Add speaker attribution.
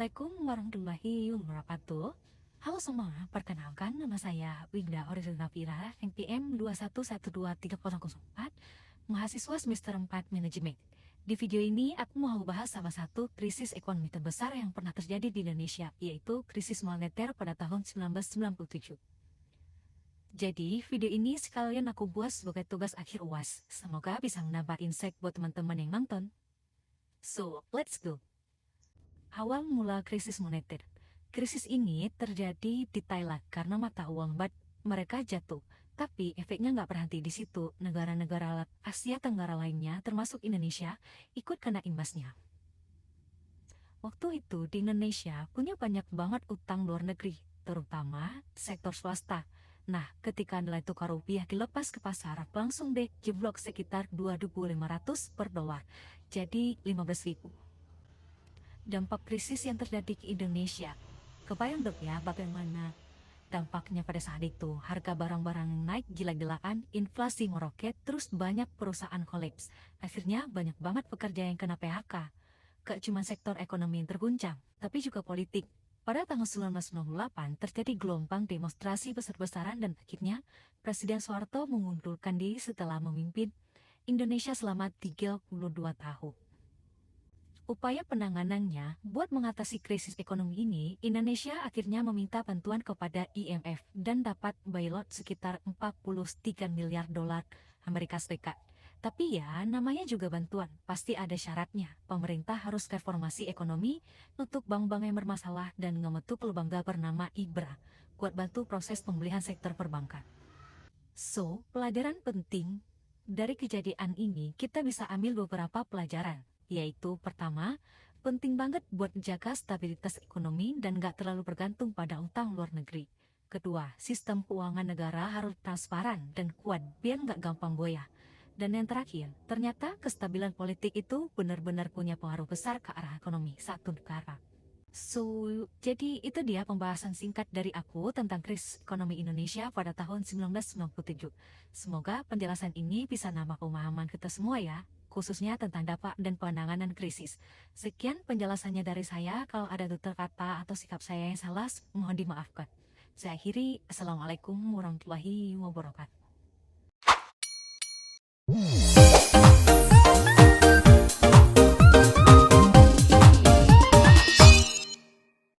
Speaker 1: Assalamualaikum warahmatullahi wabarakatuh. Halo semua, perkenalkan nama saya Winda Orizalnavira, NPM 2112304, mahasiswa semester 4 Manajemen. Di video ini aku mau bahas salah satu krisis ekonomi terbesar yang pernah terjadi di Indonesia, yaitu krisis moneter pada tahun 1997. Jadi, video ini sekalian aku buat sebagai tugas akhir UAS. Semoga bisa menambah insight buat teman-teman yang nonton. So, let's go. Awal mula krisis moneter. Krisis ini terjadi di Thailand karena mata uang baht mereka jatuh. Tapi efeknya nggak berhenti di situ. Negara-negara Asia Tenggara lainnya, termasuk Indonesia, ikut kena imbasnya. Waktu itu di Indonesia punya banyak banget utang luar negeri, terutama sektor swasta. Nah, ketika nilai tukar rupiah dilepas ke pasar, langsung deh jeblok sekitar 2.500 per dolar. Jadi 15.000. Dampak krisis yang terjadi di Indonesia. Kebayang dong ya bagaimana dampaknya pada saat itu. Harga barang-barang naik gila-gilaan, inflasi meroket, terus banyak perusahaan kolaps. Akhirnya banyak banget pekerja yang kena PHK. Gak cuma sektor ekonomi yang terguncang, tapi juga politik. Pada tahun 1998 terjadi gelombang demonstrasi besar-besaran dan akhirnya Presiden Soeharto mengundurkan diri setelah memimpin Indonesia selama 32 tahun. Upaya penanganannya, buat mengatasi krisis ekonomi ini, Indonesia akhirnya meminta bantuan kepada IMF dan dapat bailout sekitar 43 miliar dolar Amerika Serikat. Tapi ya, namanya juga bantuan, pasti ada syaratnya. Pemerintah harus reformasi ekonomi, nutup bank-bank yang bermasalah, dan ngebentuk lembaga bernama IBRA, buat bantu proses pemulihan sektor perbankan. So, pelajaran penting dari kejadian ini, kita bisa ambil beberapa pelajaran. Yaitu pertama, penting banget buat jaga stabilitas ekonomi dan gak terlalu bergantung pada utang luar negeri. Kedua, sistem keuangan negara harus transparan dan kuat biar gak gampang goyah. Dan yang terakhir, ternyata kestabilan politik itu benar-benar punya pengaruh besar ke arah ekonomi satu negara. So, jadi itu dia pembahasan singkat dari aku tentang krisis ekonomi Indonesia pada tahun 1997. Semoga penjelasan ini bisa nambah pemahaman kita semua ya, khususnya tentang dampak dan penanganan krisis. Sekian penjelasannya dari saya. Kalau ada tutur kata atau sikap saya yang salah, mohon dimaafkan. Saya akhiri, Assalamualaikum warahmatullahi wabarakatuh.